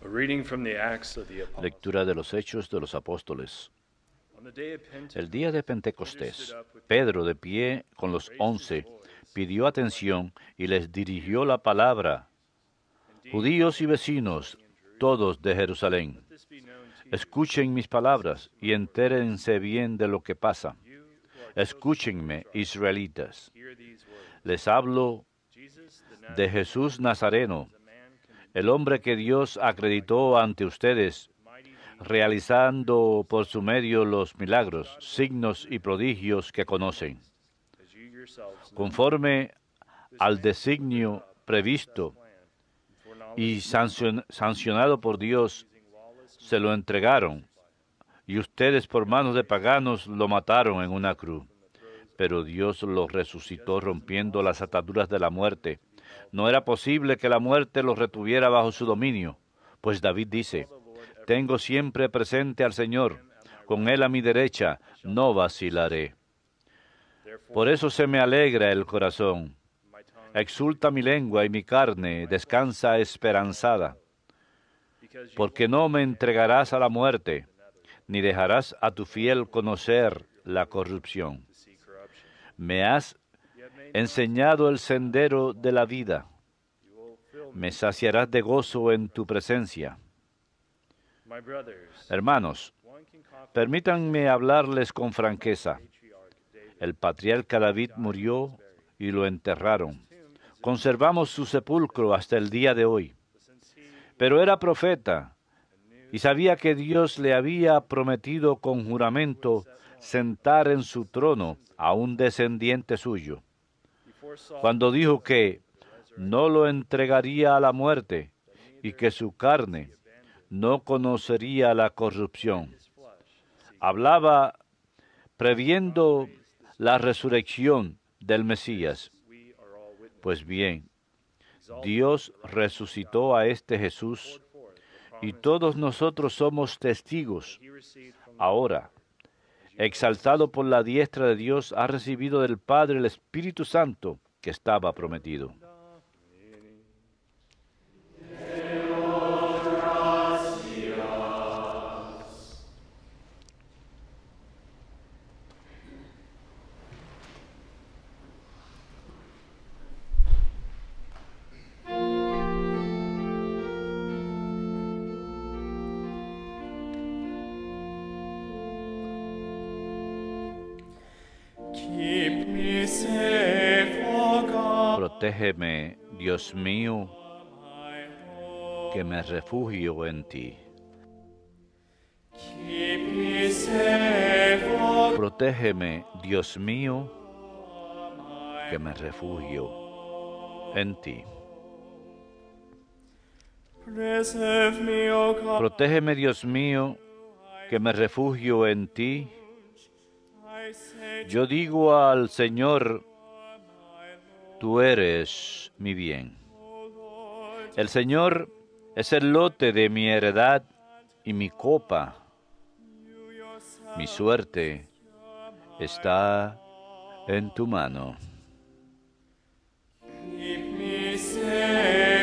A reading from the Acts of the Apostles. Lectura de los Hechos de los Apóstoles. On the day of Pentecost, El día de Pentecostés, Pedro, de pie con los 11, pidió atención y les dirigió la palabra. Judíos y vecinos, todos de Jerusalén, escuchen mis palabras y entérense bien de lo que pasa. Escúchenme, israelitas. Les hablo de Jesús Nazareno, el hombre que Dios acreditó ante ustedes, realizando por su medio los milagros, signos y prodigios que conocen. Conforme al designio previsto y sancionado por Dios, se lo entregaron, y ustedes por manos de paganos lo mataron en una cruz. Pero Dios lo resucitó rompiendo las ataduras de la muerte. No era posible que la muerte los retuviera bajo su dominio, pues David dice, tengo siempre presente al Señor, con Él a mi derecha, no vacilaré. Por eso se me alegra el corazón, exulta mi lengua y mi carne descansa esperanzada, porque no me entregarás a la muerte, ni dejarás a tu fiel conocer la corrupción. Me has enseñado el sendero de la vida. Me saciarás de gozo en tu presencia. Hermanos, permítanme hablarles con franqueza. El patriarca David murió y lo enterraron. Conservamos su sepulcro hasta el día de hoy. Pero era profeta y sabía que Dios le había prometido con juramento sentar en su trono a un descendiente suyo. Cuando dijo que no lo entregaría a la muerte y que su carne no conocería la corrupción, hablaba previendo la resurrección del Mesías. Pues bien, Dios resucitó a este Jesús y todos nosotros somos testigos. Ahora, exaltado por la diestra de Dios, ha recibido del Padre el Espíritu Santo que estaba prometido. Protégeme, Dios mío, que me refugio en ti. Protégeme, Dios mío, que me refugio en ti. Protégeme, Dios mío, que me refugio en ti. Yo digo al Señor, tú eres mi bien. El Señor es el lote de mi heredad y mi copa. Mi suerte está en tu mano.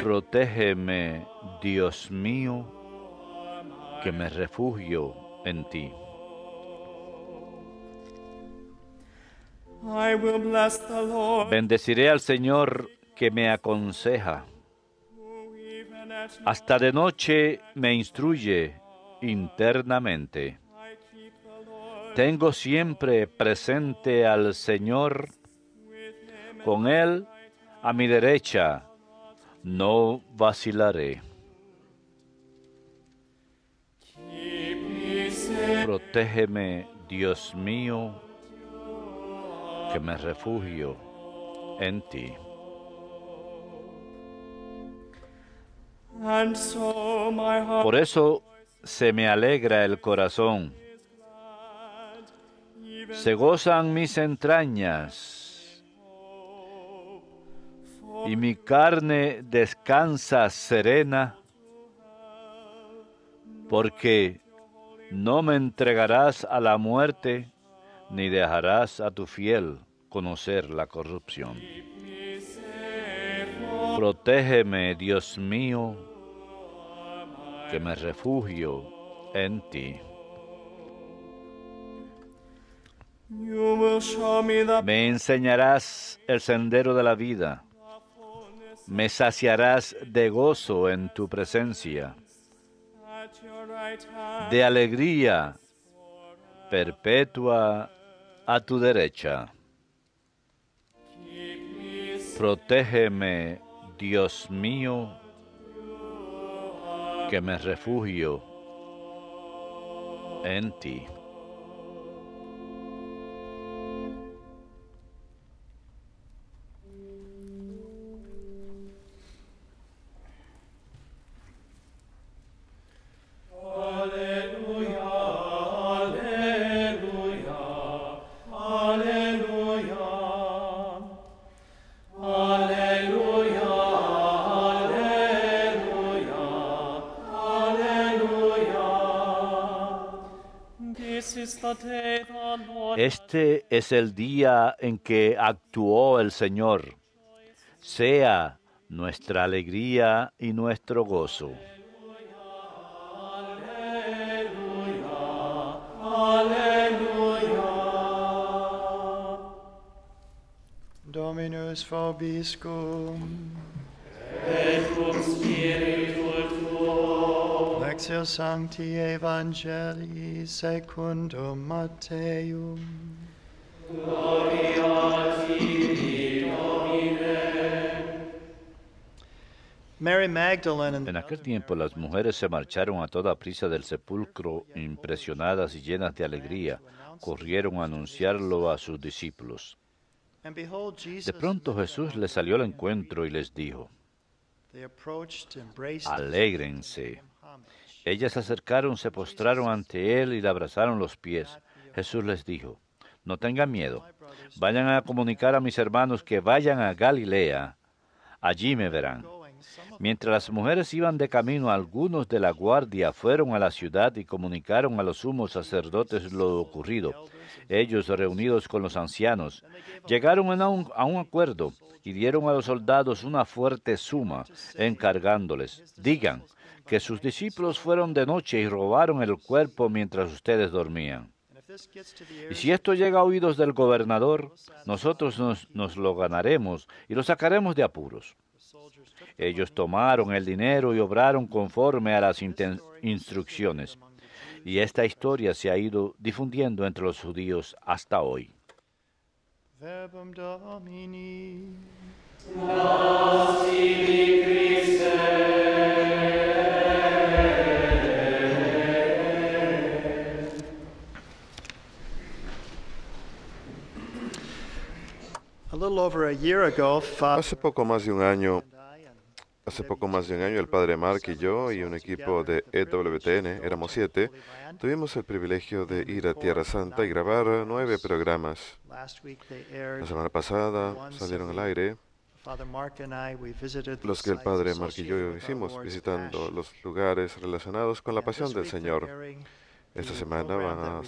Protégeme, Dios mío, que me refugio en ti. Bendeciré al Señor que me aconseja. Hasta de noche me instruye internamente. Tengo siempre presente al Señor. Con Él a mi derecha no vacilaré. Protégeme, Dios mío, que me refugio en ti. Por eso se me alegra el corazón, se gozan mis entrañas, y mi carne descansa serena, porque no me entregarás a la muerte, ni dejarás a tu fiel conocer la corrupción. Protégeme, Dios mío, que me refugio en ti. Me enseñarás el sendero de la vida. Me saciarás de gozo en tu presencia, de alegría perpetua a tu derecha. Protégeme, Dios mío, que me refugio en ti. Este es el día en que actuó el Señor. Sea nuestra alegría y nuestro gozo. Dominus vobiscum. Et cum spiritu tuo. Lectio Sancti Evangelii secundum Matteum. Gloria a tibi, Domine. Mary Magdalene En aquel tiempo las mujeres se marcharon a toda prisa del sepulcro, impresionadas y llenas de alegría, corrieron a anunciarlo a sus discípulos. De pronto Jesús les salió al encuentro y les dijo: Alégrense. Ellas se acercaron, se postraron ante él y le abrazaron los pies. Jesús les dijo: No tengan miedo. Vayan a comunicar a mis hermanos que vayan a Galilea. Allí me verán. Mientras las mujeres iban de camino, algunos de la guardia fueron a la ciudad y comunicaron a los sumos sacerdotes lo ocurrido. Ellos, reunidos con los ancianos, llegaron a un acuerdo y dieron a los soldados una fuerte suma, encargándoles: digan que sus discípulos fueron de noche y robaron el cuerpo mientras ustedes dormían. Y si esto llega a oídos del gobernador, nosotros nos lo ganaremos y lo sacaremos de apuros. Ellos tomaron el dinero y obraron conforme a las instrucciones. Y esta historia se ha ido difundiendo entre los judíos hasta hoy. Verbum Domini. A little over a year ago, Hace poco más de un año, el padre Mark y yo y un equipo de EWTN, éramos 7, tuvimos el privilegio de ir a Tierra Santa y grabar 9 programas. La semana pasada salieron al aire los que el padre Mark y yo hicimos, visitando los lugares relacionados con la pasión del Señor. Esta semana van a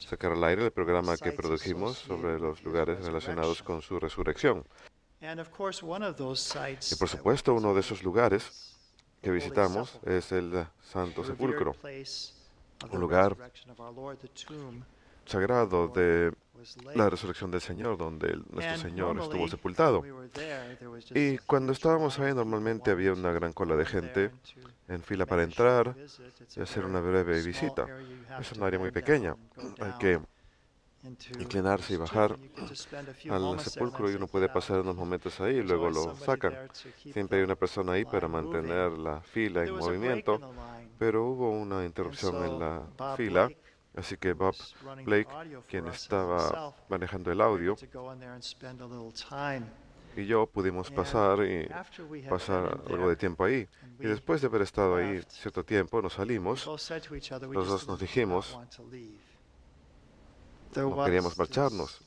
sacar al aire el programa que produjimos sobre los lugares relacionados con su resurrección. Y por supuesto, uno de esos lugares que visitamos es el Santo Sepulcro, un lugar sagrado de la resurrección del Señor, donde nuestro Señor estuvo sepultado. Y cuando estábamos ahí, normalmente había una gran cola de gente en fila para entrar y hacer una breve visita. Es un área muy pequeña. Hay que inclinarse y bajar al sepulcro y uno puede pasar unos momentos ahí y luego lo sacan. Siempre hay una persona ahí para mantener la fila en movimiento, pero hubo una interrupción en la fila, así que Bob Blake, quien estaba manejando el audio, y yo pudimos pasar algo de tiempo ahí. Y después de haber estado ahí cierto tiempo, nos salimos. Los dos nos dijimos: no queríamos marcharnos.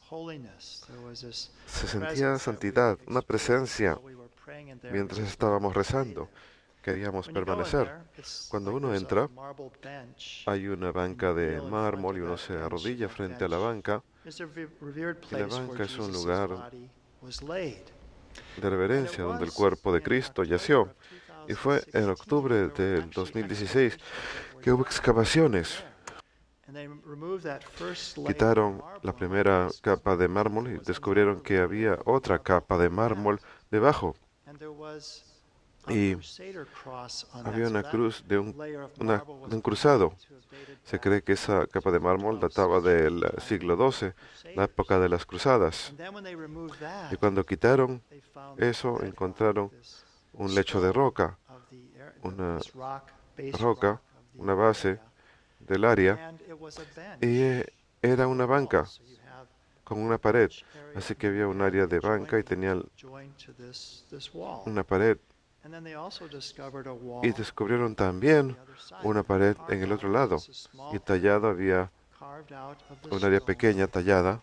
Se sentía santidad, una presencia mientras estábamos rezando. Queríamos permanecer. Cuando uno entra, hay una banca de mármol y uno se arrodilla frente a la banca. Y la banca es un lugar de reverencia donde el cuerpo de Cristo yació. Y fue en octubre del 2016 que hubo excavaciones. Quitaron la primera capa de mármol y descubrieron que había otra capa de mármol debajo. Y había una cruz de un cruzado. Se cree que esa capa de mármol databa del siglo XII, la época de las cruzadas. Y cuando quitaron eso, encontraron un lecho de roca, una base del área, y era una banca con una pared. Así que había un área de banca y tenía una pared. Y descubrieron también una pared en el otro lado. Y tallado había un área pequeña tallada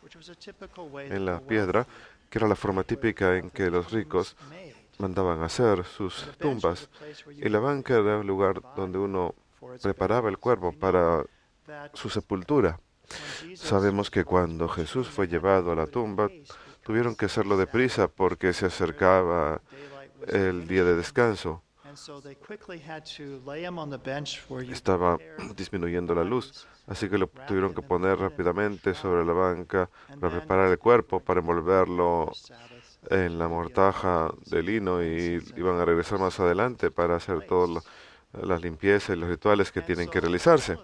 en la piedra, que era la forma típica en que los ricos mandaban hacer sus tumbas. Y la banca era un lugar donde uno preparaba el cuerpo para su sepultura. Sabemos que cuando Jesús fue llevado a la tumba, tuvieron que hacerlo deprisa porque se acercaba el día de descanso. Estaba disminuyendo la luz, así que lo tuvieron que poner rápidamente sobre la banca para preparar el cuerpo, para envolverlo en la mortaja de lino, y iban a regresar más adelante para hacer todas las limpiezas y los rituales que tienen que realizarse.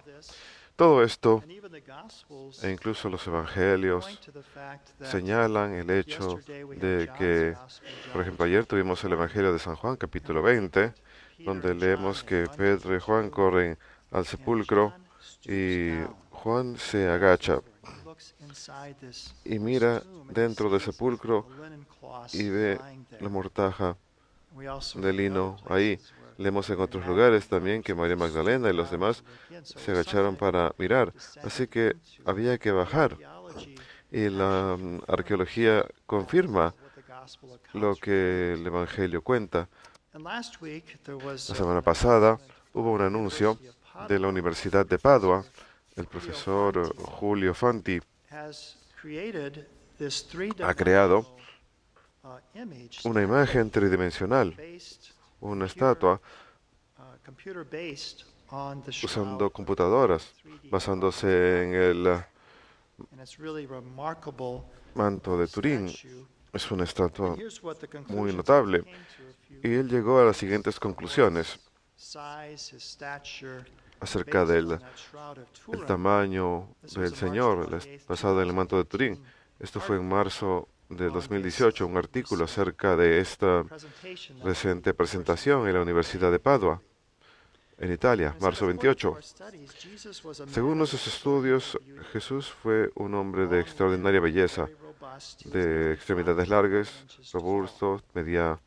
Todo esto, e incluso los evangelios, señalan el hecho de que, por ejemplo, ayer tuvimos el Evangelio de San Juan, capítulo 20, donde leemos que Pedro y Juan corren al sepulcro y Juan se agacha y mira dentro del sepulcro y ve la mortaja de lino ahí. Leemos en otros lugares también que María Magdalena y los demás se agacharon para mirar. Así que había que bajar. Y la arqueología confirma lo que el Evangelio cuenta. La semana pasada hubo un anuncio de la Universidad de Padua. El profesor Julio Fanti ha creado una imagen tridimensional, una estatua, usando computadoras, basándose en el manto de Turín. Es una estatua muy notable. Y él llegó a las siguientes conclusiones acerca del tamaño del Señor, basado en el manto de Turín. Esto fue en marzo de 2018, un artículo acerca de esta reciente presentación en la Universidad de Padua, en Italia, marzo 28. Según nuestros estudios, Jesús fue un hombre de extraordinaria belleza, de extremidades largas, robusto, medía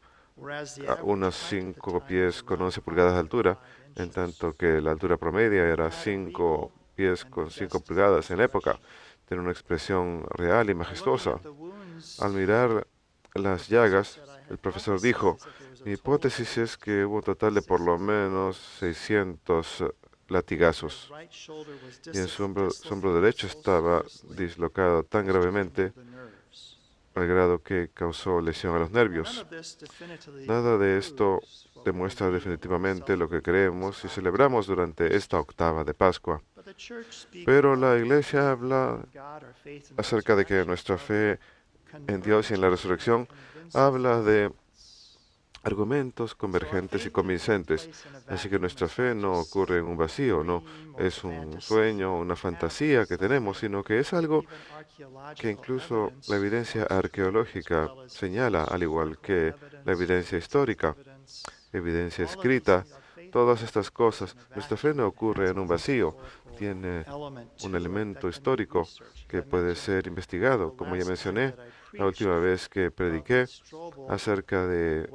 unos 5 pies con 11 pulgadas de altura, en tanto que la altura promedia era 5 pies con 5 pulgadas en la época. Tiene una expresión real y majestuosa. Al mirar las llagas, el profesor dijo: mi hipótesis es que hubo un total de por lo menos 600 latigazos. Y en su hombro derecho estaba dislocado tan gravemente al grado que causó lesión a los nervios. Nada de esto demuestra definitivamente lo que creemos y celebramos durante esta octava de Pascua. Pero la Iglesia habla acerca de que nuestra fe en Dios y en la resurrección habla de argumentos convergentes y convincentes. Así que nuestra fe no ocurre en un vacío, no es un sueño, una fantasía que tenemos, sino que es algo que incluso la evidencia arqueológica señala, al igual que la evidencia histórica, evidencia escrita. Todas estas cosas, nuestra fe no ocurre en un vacío, tiene un elemento histórico que puede ser investigado. Como ya mencioné, la última vez que prediqué acerca de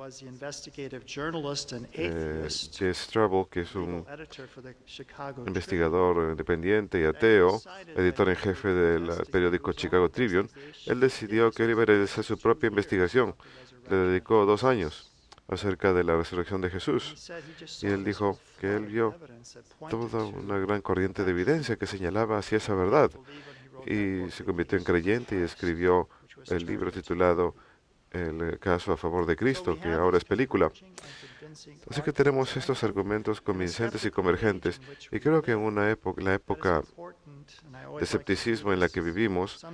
Jesse Strobel, que es un investigador independiente y ateo, editor en jefe del periódico Chicago Tribune, él decidió que él iba a realizar su propia investigación. Le dedicó 2 años acerca de la resurrección de Jesús. Y él dijo que él vio toda una gran corriente de evidencia que señalaba hacia esa verdad. Y se convirtió en creyente y escribió el libro titulado el caso a favor de Cristo, que ahora es película. Así que tenemos estos argumentos convincentes y convergentes. Y creo que en una época, la época de escepticismo en la que vivimos,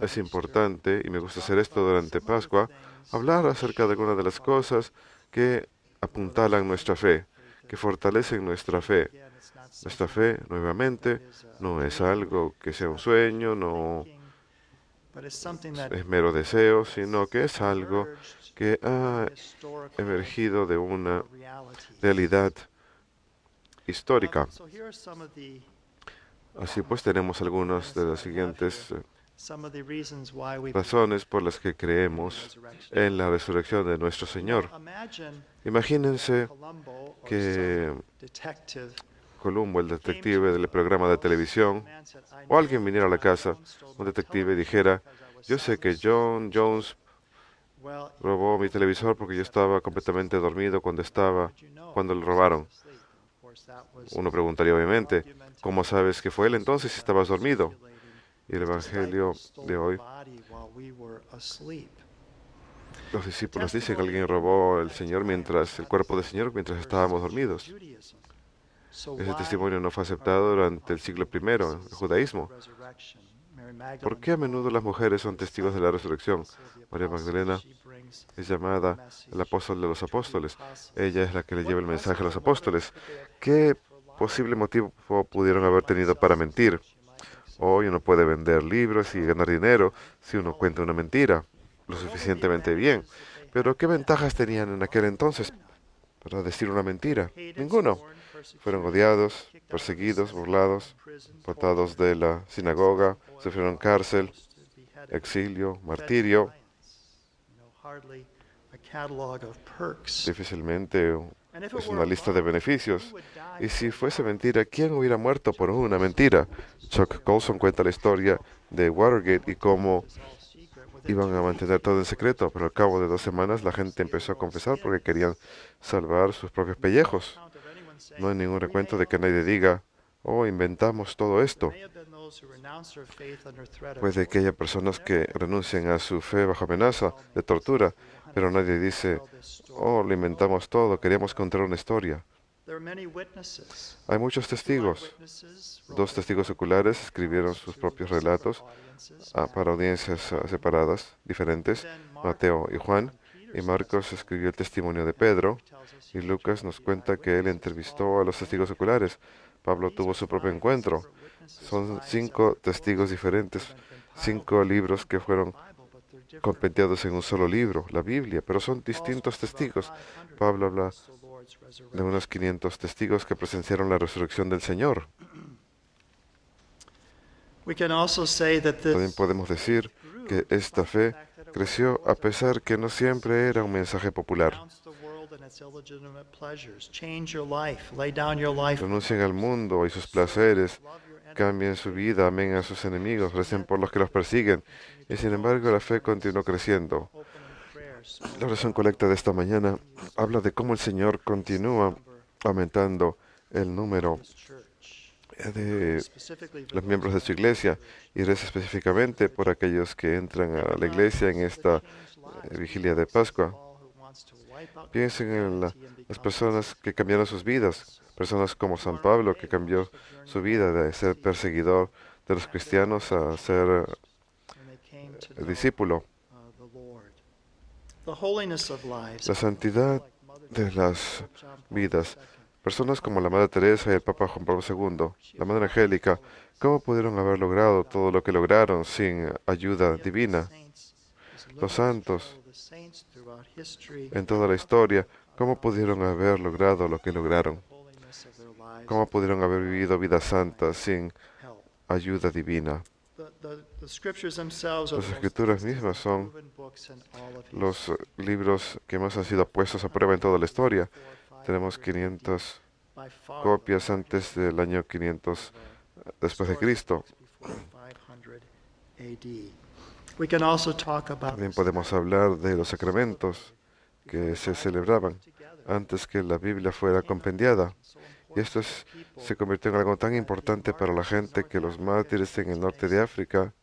es importante, y me gusta hacer esto durante Pascua, hablar acerca de algunas de las cosas que apuntalan nuestra fe, que fortalecen nuestra fe. Nuestra fe, nuevamente, no es algo que sea un sueño, no es mero deseo, sino que es algo que ha emergido de una realidad histórica. Así pues, tenemos algunas de las siguientes razones por las que creemos en la resurrección de nuestro Señor. Imagínense que Columbo, el detective del programa de televisión, o alguien viniera a la casa, un detective, y dijera: yo sé que John Jones robó mi televisor porque yo estaba completamente dormido cuando lo robaron. Uno preguntaría obviamente: ¿cómo sabes que fue él entonces si estabas dormido? Y el Evangelio de hoy, los discípulos dicen que alguien robó el cuerpo del Señor mientras estábamos dormidos. Ese testimonio no fue aceptado durante el siglo I, el judaísmo. ¿Por qué a menudo las mujeres son testigos de la resurrección? María Magdalena es llamada el apóstol de los apóstoles. Ella es la que le lleva el mensaje a los apóstoles. ¿Qué posible motivo pudieron haber tenido para mentir? Hoy uno puede vender libros y ganar dinero si uno cuenta una mentira lo suficientemente bien. Pero ¿qué ventajas tenían en aquel entonces para decir una mentira? Ninguno. Fueron odiados, perseguidos, burlados, botados de la sinagoga, sufrieron cárcel, exilio, martirio. Difícilmente es una lista de beneficios. Y si fuese mentira, ¿quién hubiera muerto por una mentira? Chuck Colson cuenta la historia de Watergate y cómo iban a mantener todo en secreto, pero al cabo de 2 semanas la gente empezó a confesar porque querían salvar sus propios pellejos. No hay ningún recuento de que nadie diga: oh, inventamos todo esto. Puede que haya personas que renuncien a su fe bajo amenaza de tortura, pero nadie dice: oh, lo inventamos todo, queríamos contar una historia. Hay muchos testigos. 2 testigos oculares escribieron sus propios relatos para audiencias separadas, diferentes, Mateo y Juan, y Marcos escribió el testimonio de Pedro, y Lucas nos cuenta que él entrevistó a los testigos oculares. Pablo tuvo su propio encuentro. Son 5 testigos diferentes, 5 libros que fueron compendiados en un solo libro, la Biblia, pero son distintos testigos. Pablo habla de unos 500 testigos que presenciaron la resurrección del Señor. También podemos decir que esta fe creció a pesar que no siempre era un mensaje popular. Renuncien al mundo y sus placeres, cambien su vida, amen a sus enemigos, recen por los que los persiguen. Y sin embargo, la fe continuó creciendo. La oración colecta de esta mañana habla de cómo el Señor continúa aumentando el número de los miembros de su iglesia, y reza específicamente por aquellos que entran a la iglesia en esta vigilia de Pascua. Piensen en las personas que cambiaron sus vidas, personas como San Pablo, que cambió su vida de ser perseguidor de los cristianos a ser discípulo. La santidad de las vidas. Personas como la Madre Teresa y el Papa Juan Pablo II, la Madre Angélica, ¿cómo pudieron haber logrado todo lo que lograron sin ayuda divina? Los santos, en toda la historia, ¿cómo pudieron haber logrado lo que lograron? ¿Cómo pudieron haber vivido vidas santas sin ayuda divina? Las escrituras mismas son los libros que más han sido puestos a prueba en toda la historia. Tenemos 500 copias antes del año 500 después de Cristo. También podemos hablar de los sacramentos que se celebraban antes que la Biblia fuera compendiada. Y esto se convirtió en algo tan importante para la gente que los mártires en el norte de África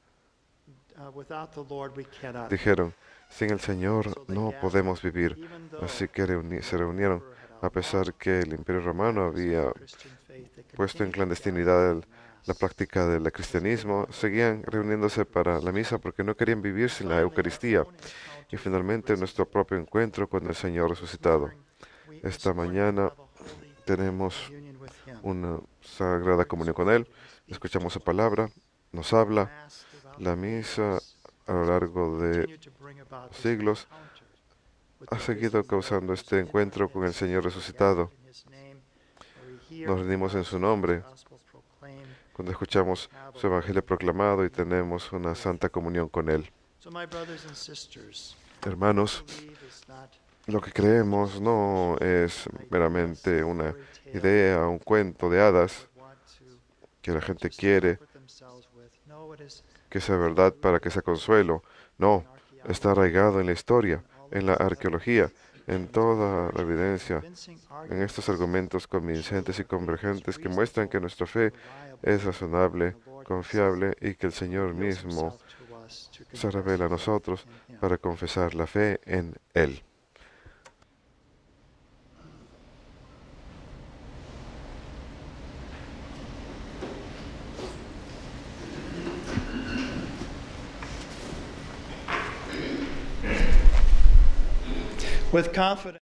dijeron: Sin el Señor no podemos vivir. Así que se reunieron, a pesar que el Imperio Romano había puesto en clandestinidad la práctica del cristianismo, seguían reuniéndose para la misa porque no querían vivir sin la Eucaristía. Y finalmente nuestro propio encuentro con el Señor resucitado. Esta mañana tenemos una sagrada comunión con Él, escuchamos su palabra, nos habla. La misa a lo largo de siglos ha seguido causando este encuentro con el Señor resucitado. Nos reunimos en su nombre cuando escuchamos su evangelio proclamado y tenemos una santa comunión con Él. Hermanos, lo que creemos no es meramente una idea, un cuento de hadas que la gente quiere que sea verdad para que sea consuelo. No, está arraigado en la historia, en la arqueología, en toda la evidencia, en estos argumentos convincentes y convergentes que muestran que nuestra fe es razonable, confiable y que el Señor mismo se revela a nosotros para confesar la fe en Él. With confidence.